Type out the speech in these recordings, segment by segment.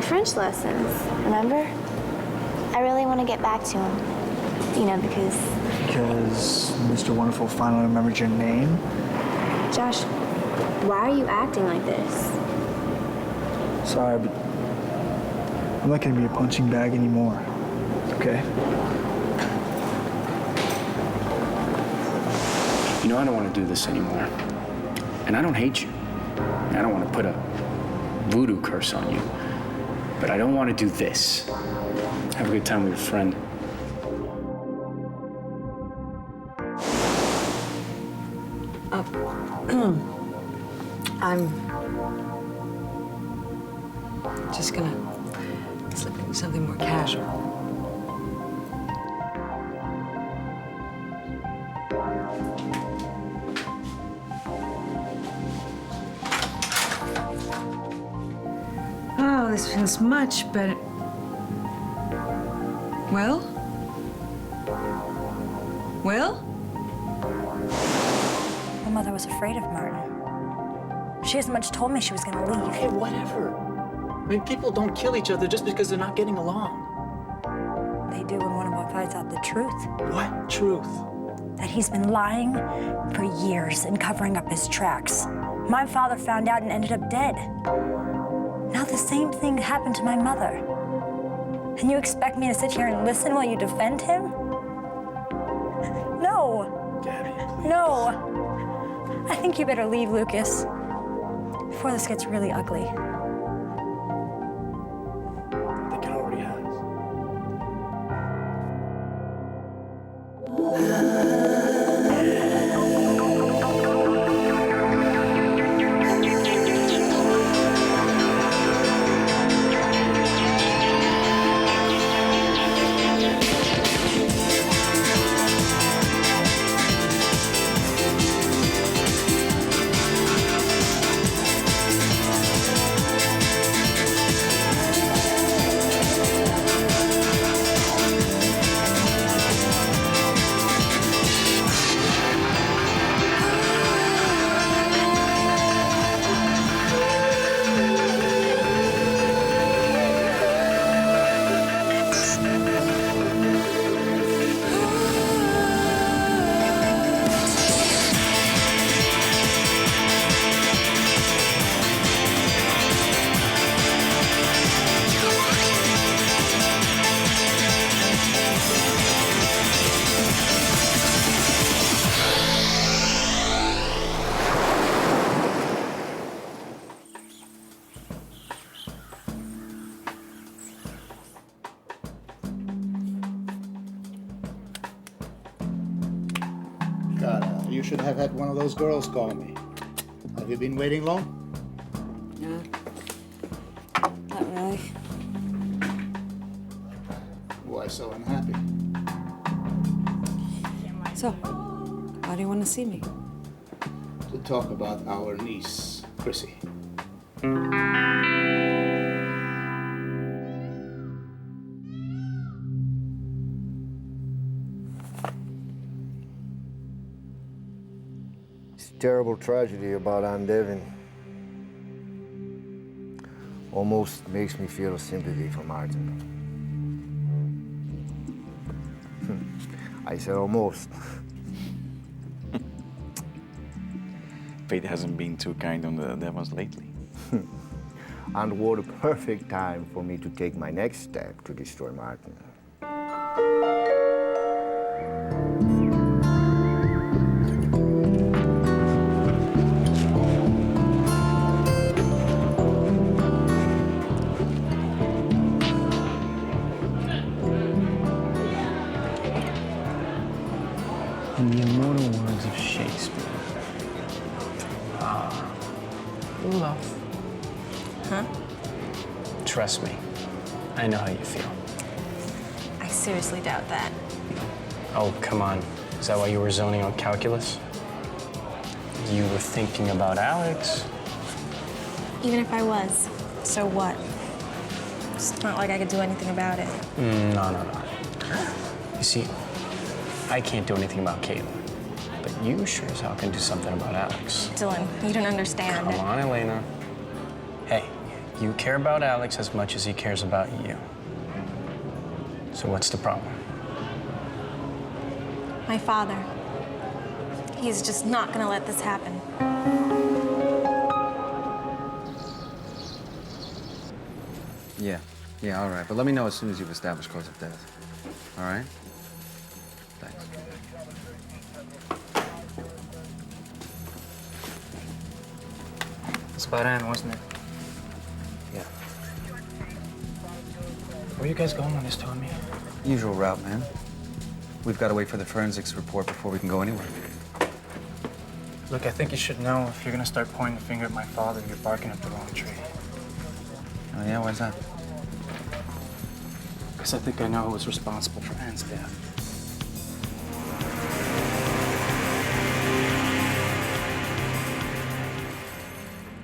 French lessons, remember? I really want to get back to him. You know, because Mr. Wonderful finally remembered your name? Josh, why are you acting like this? Sorry, but I'm not gonna be a punching bag anymore, okay? You know, I don't want to do this anymore. And I don't hate you. I don't want to put a voodoo curse on you. But I don't want to do this. Have a good time with your friend. I'm just gonna slip into something more casual. Oh, this feels much better. Well? Well? My mother was afraid of Martin. She hasn't much told me she was gonna leave. Hey, whatever. I mean, people don't kill each other just because they're not getting along. They do when one of them finds out the truth. What truth? That he's been lying for years and covering up his tracks. My father found out and ended up dead. Now the same thing happened to my mother. And you expect me to sit here and listen while you defend him? No. Gabby, please. No. I think you better leave, Lucas, before this gets really ugly. I think it already has. God, you should have had one of those girls call me. Have you been waiting long? No. Not really. Why so unhappy? So, why do you want to see me? To talk about our niece, Chrissy. It's a terrible tragedy about Aunt Devin. Almost makes me feel sympathy for Martin. I said almost. Fate hasn't been too kind on the Devons lately. And what a perfect time for me to take my next step to destroy Martin. In the immortal words of Shakespeare, love. Huh? Trust me, I know how you feel. I seriously doubt that. Oh, come on. Is that why you were zoning on calculus? You were thinking about Alex? Even if I was, so what? It's not like I could do anything about it. No. You see, I can't do anything about Caitlin, but you sure as hell can do something about Alex. Dylan, you don't understand. Come on, Elena. Hey, You care about Alex as much as he cares about you. So what's the problem? My father. He's just not gonna let this happen. Yeah, all right. But let me know as soon as you've established cause of death. All right? Thanks. It's about Anne, wasn't it? Yeah. Where are you guys going on this tour, me? Usual route, man. We've got to wait for the forensics report before we can go anywhere. Look, I think you should know if you're gonna start pointing the finger at my father, you're barking up the wrong tree. Oh, yeah? Why's that? Because I think I know who was responsible for Anne's death.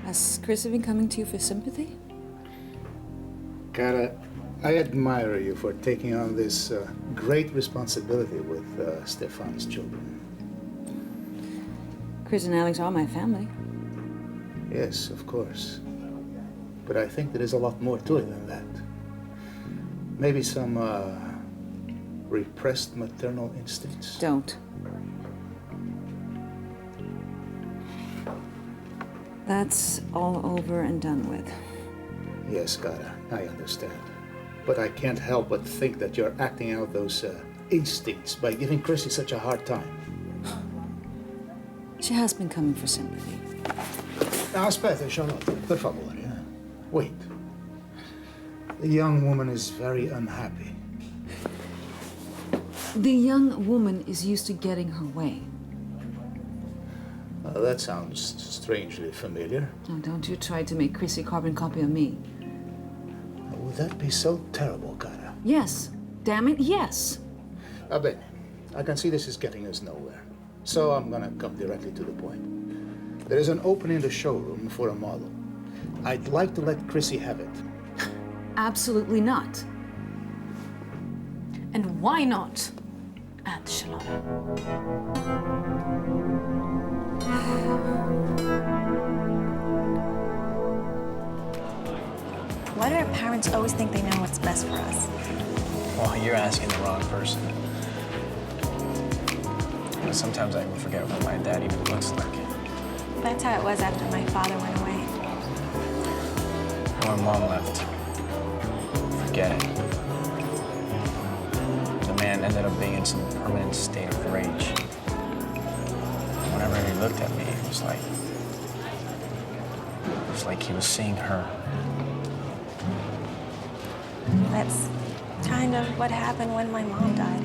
Has Chris been coming to you for sympathy? Cara, I admire you for taking on this great responsibility with Stefan's children. Chris and Alex are my family. Yes, of course. But I think there is a lot more to it than that. Maybe some repressed maternal instincts. Don't. That's all over and done with. Yes, Cara, I understand. But I can't help but think that you're acting out those instincts by giving Chrissy such a hard time. She has been coming for sympathy. Now, aspetta, Charlotte, per favore. Wait. The young woman is very unhappy. The young woman is used to getting her way. That sounds strangely familiar. Now, don't you try to make Chrissy carbon copy of me. Would that be so terrible, Cara? Yes. Damn it, yes. Bene. I can see this is getting us nowhere. So I'm gonna come directly to the point. There is an opening in the showroom for a model. I'd like to let Chrissy have it. Absolutely not. And why not? Aunt Charlotte. Why do our parents always think they know what's best for us? Well, you're asking the wrong person. You know, sometimes I even forget what my dad even looks like. That's how it was after my father went away. When Mom left, forget it. The man ended up being in some permanent state of rage. Whenever he looked at me, it was like he was seeing her. That's kind of what happened when my mom died.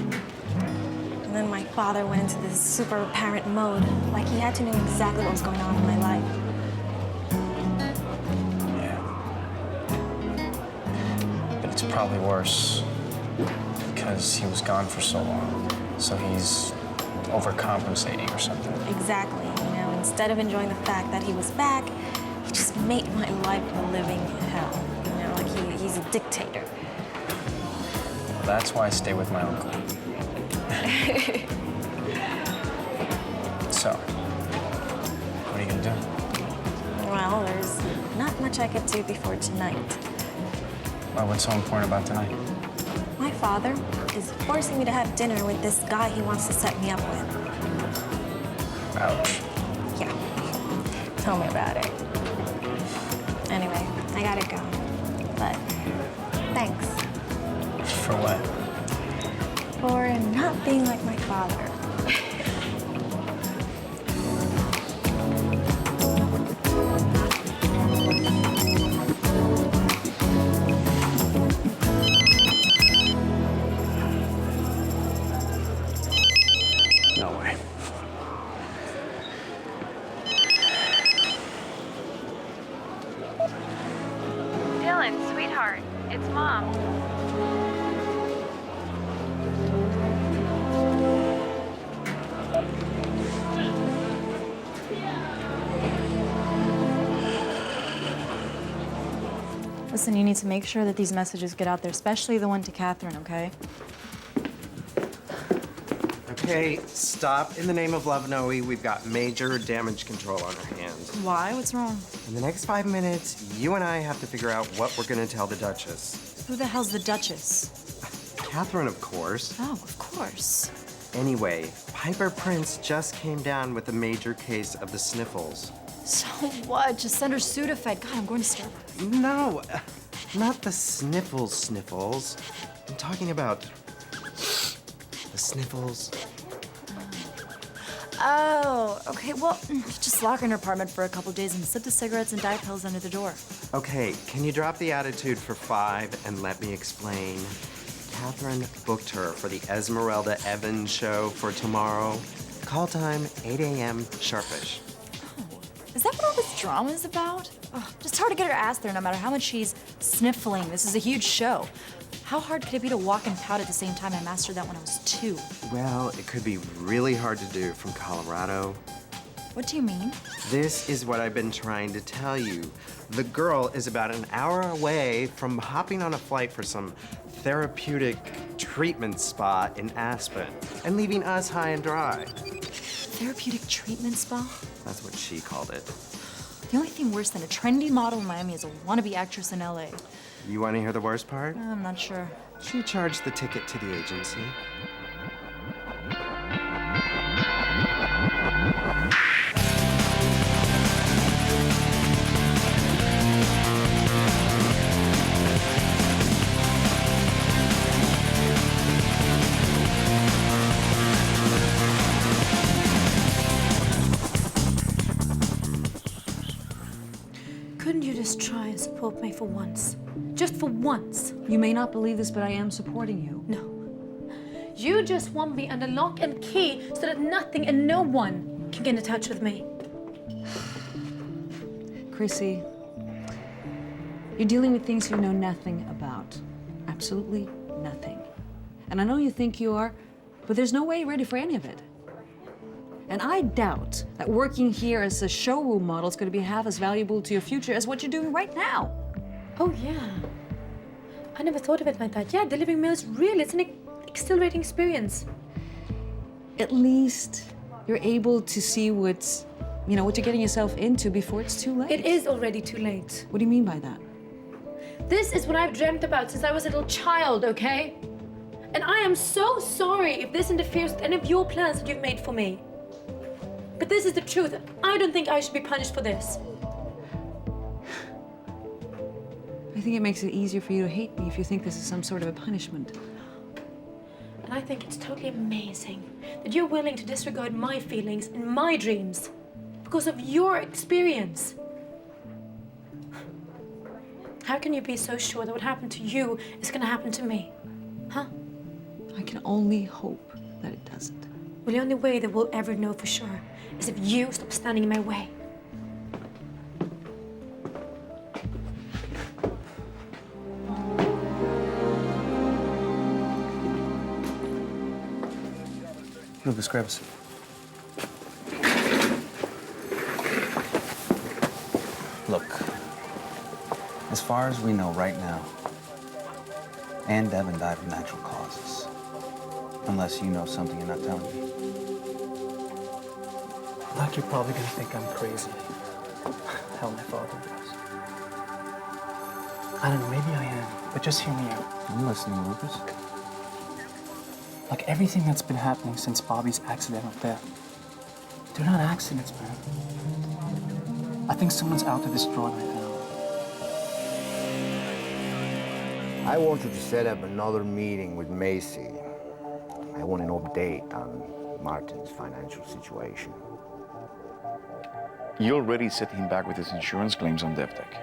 And then my father went into this super parent mode, like he had to know exactly what was going on in my life. Yeah. But it's probably worse because he was gone for so long. So he's overcompensating or something. Exactly, you know, instead of enjoying the fact that he was back, he just made my life a living hell. You know, like he's a dictator. Well, that's why I stay with my uncle. So, what are you gonna do? Well, there's not much I could do before tonight. Well, what's so important about tonight? My father is forcing me to have dinner with this guy he wants to set me up with. Ouch. Yeah, tell me about it. Anyway, I gotta go. But thanks For what? for not being like my father. No way. Dylan, sweetheart, it's Mom. Listen, you need to make sure that these messages get out there, especially the one to Catherine, okay? Okay, stop. In the name of love, Noe, we've got major damage control on our hands. Why? What's wrong? In the next 5 minutes, you and I have to figure out what we're gonna tell the Duchess. Who the hell's the Duchess? Catherine, of course. Oh, of course. Anyway, Piper Prince just came down with a major case of the sniffles. So what? Just send her Sudafed. God, I'm going to Starbucks. No, not the sniffles. I'm talking about the sniffles. Oh, okay. Well, just lock her in her apartment for a couple days and slip the cigarettes and diet pills under the door. Okay, can you drop the attitude for 5 and let me explain? Catherine booked her for the Esmeralda Evans show for tomorrow. Call time, 8 a.m. sharpish. Is that what all this drama is about? Oh, just hard to get her ass there no matter how much she's sniffling. This is a huge show. How hard could it be to walk and pout at the same time? I mastered that when I was 2. Well, it could be really hard to do from Colorado. What do you mean? This is what I've been trying to tell you. The girl is about an hour away from hopping on a flight for some therapeutic treatment spa in Aspen and leaving us high and dry. Therapeutic treatment spa? That's what she called it. The only thing worse than a trendy model in Miami is a wannabe actress in LA. You want to hear the worst part? I'm not sure. She charged the ticket to the agency. Couldn't you just try and support me for once? Just for once. You may not believe this, but I am supporting you. No. You just want me under lock and key so that nothing and no one can get in touch with me. Chrissy, you're dealing with things you know nothing about. Absolutely nothing. And I know you think you are, but there's no way you're ready for any of it. And I doubt that working here as a showroom model is going to be half as valuable to your future as what you're doing right now. Oh, yeah. I never thought of it like that. Yeah, delivering mail's real. It's an exhilarating experience. At least you're able to see what you're getting yourself into before it's too late. It is already too late. What do you mean by that? This is what I've dreamt about since I was a little child, okay? And I am so sorry if this interferes with any of your plans that you've made for me. But this is the truth. I don't think I should be punished for this. I think it makes it easier for you to hate me if you think this is some sort of a punishment. And I think it's totally amazing that you're willing to disregard my feelings and my dreams because of your experience. How can you be so sure that what happened to you is going to happen to me? Huh? I can only hope that it doesn't. Well, the only way that we'll ever know for sure is if you stop standing in my way. Lucas, grab a seat. Look, as far as we know right now, Ann Devon died of natural causes. Unless you know something you're not telling me. Like you're probably gonna think I'm crazy. Hell, my father was. I don't know, maybe I am, but just hear me out. I'm listening, Lucas. Like everything that's been happening since Bobby's accidental death, they're not accidents, man. I think someone's out to destroy my family. I want you to set up another meeting with Macy. I want an update on Martin's financial situation. You already set him back with his insurance claims on DevTech.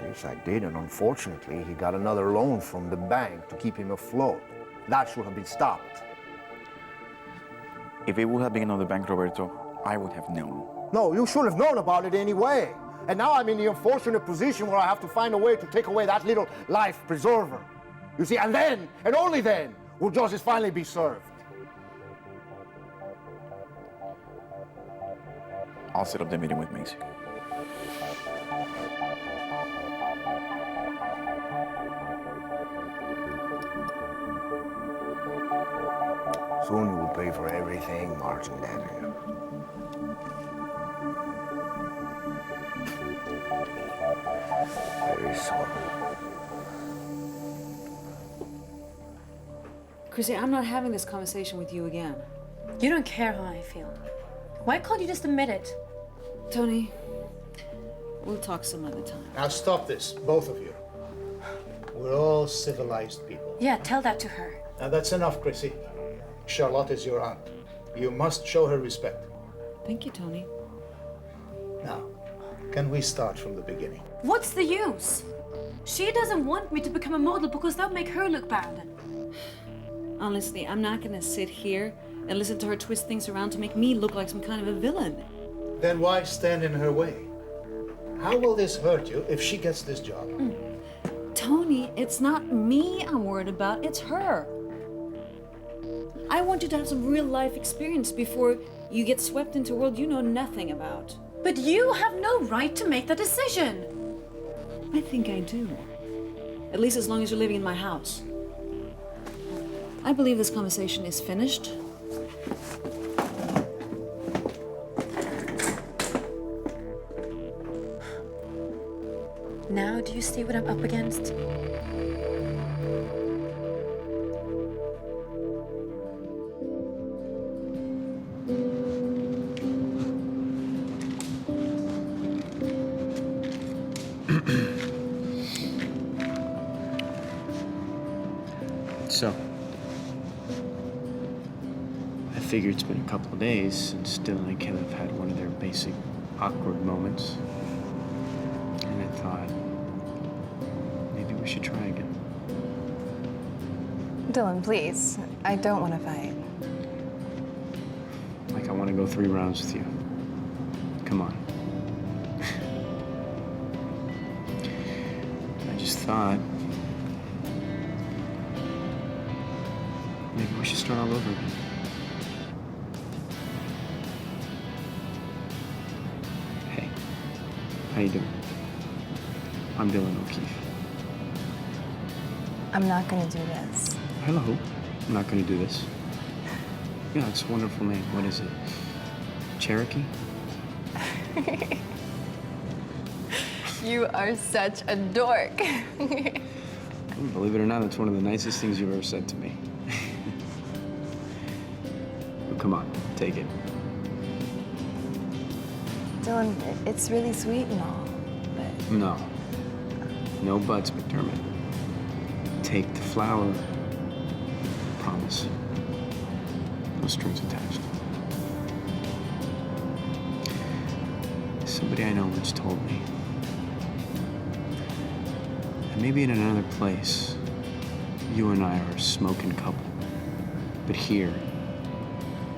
Yes, I did, and unfortunately, he got another loan from the bank to keep him afloat. That should have been stopped. If it would have been another bank, Roberto, I would have known. No, you should have known about it anyway. And now I'm in the unfortunate position where I have to find a way to take away that little life preserver. You see, and then, and only then, will justice finally be served. I'll set up the meeting with Macy. Soon you will pay pay for everything, Martin Levin. Very sorry. Chrissy, I'm not having this conversation with you again. You don't care how I feel. Why can't you just admit it? Tony, we'll talk some other time. Now stop this, both of you. We're all civilized people. Yeah, tell that to her. Now that's enough, Chrissy. Charlotte is your aunt. You must show her respect. Thank you, Tony. Now, can we start from the beginning? What's the use? She doesn't want me to become a model because that would make her look bad. Honestly, I'm not gonna sit here and listen to her twist things around to make me look like some kind of a villain. Then why stand in her way? How will this hurt you if she gets this job? Tony, it's not me I'm worried about, it's her. I want you to have some real life experience before you get swept into a world you know nothing about. But you have no right to make that decision. I think I do. At least as long as you're living in my house. I believe this conversation is finished. Now do you see what I'm up against? So, I figure it's been a couple of days and Dylan and Ken have had one of their basic awkward moments. And I thought, maybe we should try again. Dylan, please. I don't want to fight. Like I want to go 3 rounds with you. Come on. I just thought, maybe we should start all over again. Hey, how you doing? I'm Dylan O'Keefe. I'm not going to do this. Hello. I'm not going to do this. Yeah, it's a wonderful name. What is it? Cherokee? You are such a dork. Believe it or not, that's one of the nicest things you've ever said to me. Well, come on, take it. Dylan, it's really sweet and all, but... No. No buts, McDermott. Take the flower. Promise. No strings attached. Somebody I know once told me that maybe in another place, you and I are a smoking couple. But here,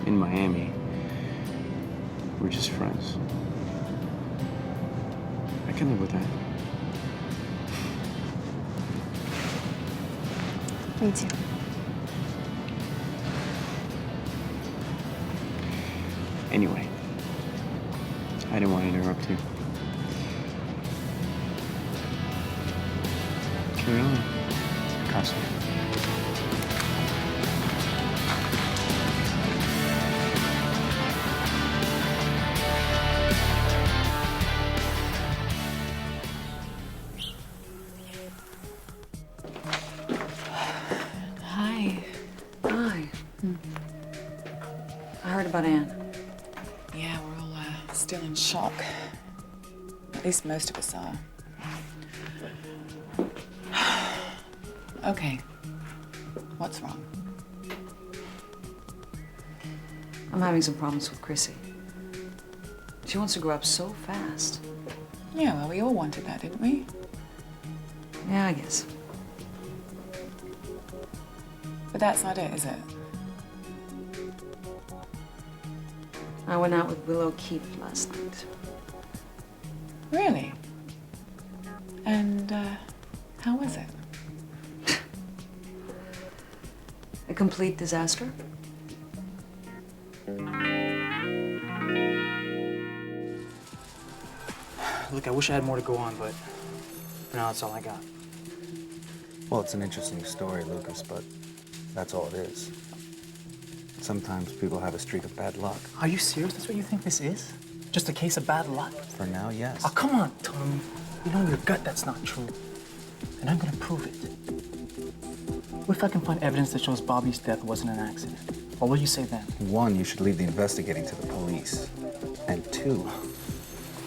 in Miami, we're just friends. I can live with that. Me too. Anyway, I didn't want to interrupt you. Carry on. Casa. Hi. Hi. I heard about Anne. Yeah, we're all still in shock. At least most of us are. Okay. What's wrong? I'm having some problems with Chrissy. She wants to grow up so fast. Yeah, well, we all wanted that, didn't we? Yeah, I guess. But that's not it, is it? I went out with Willow Keefe last night. Really? And, how was it? A complete disaster. Look, I wish I had more to go on, but for now, that's all I got. Well, it's an interesting story, Lucas, but that's all it is. Sometimes people have a streak of bad luck. Are you serious? That's what you think this is? Just a case of bad luck? For now, yes. Oh, come on, Tommy. You know in your gut that's not true. And I'm gonna prove it. What if I can find evidence that shows Bobby's death wasn't an accident? What will you say then? One, you should leave the investigating to the police. And two,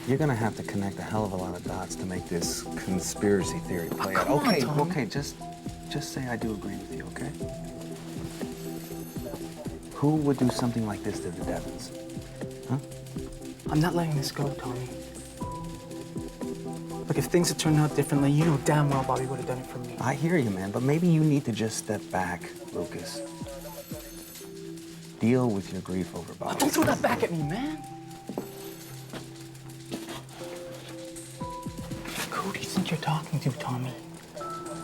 you're gonna have to connect a hell of a lot of dots to make this conspiracy theory play out. come on, Okay, Tommy. okay, just say I do agree with you, okay? Who would do something like this to the Devons? Huh? I'm not letting this go, Tommy. Look, if things had turned out differently, you know damn well Bobby would have done it for me. I hear you, man, but maybe you need to just step back, Lucas. Deal with your grief over Bobby. Oh, don't throw that back at me, man. Who do you think you're talking to, Tommy?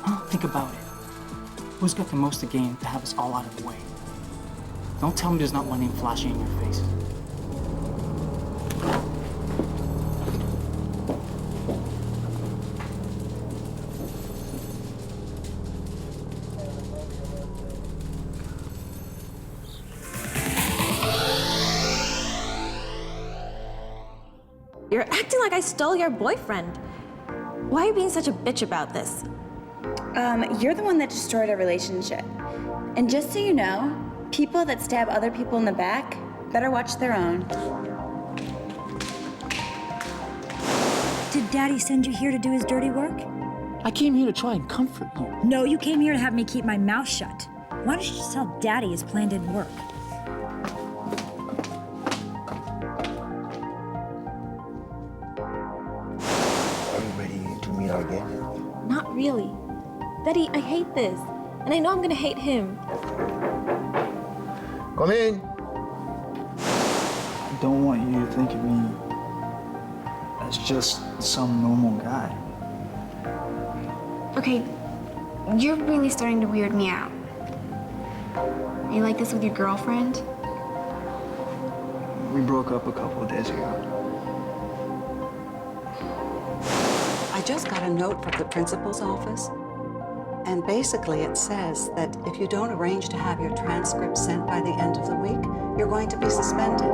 Huh? Think about it. Who's got the most to gain to have us all out of the way? Don't tell me there's not one name flashing in your face. You're acting like I stole your boyfriend. Why are you being such a bitch about this? You're the one that destroyed our relationship. And just so you know, people that stab other people in the back better watch their own. Did Daddy send you here to do his dirty work? I came here to try and comfort you. No, you came here to have me keep my mouth shut. Why don't you just tell Daddy his plan didn't work? Are you ready to meet again? Not really. Daddy, I hate this. And I know I'm gonna hate him. Come in. I don't want you to think of me as just some normal guy. Okay, you're really starting to weird me out. Are you like this with your girlfriend? We broke up a couple of days ago. I just got a note from the principal's office, and basically it says that if you don't arrange to have your transcript sent by the end of the week, you're going to be suspended.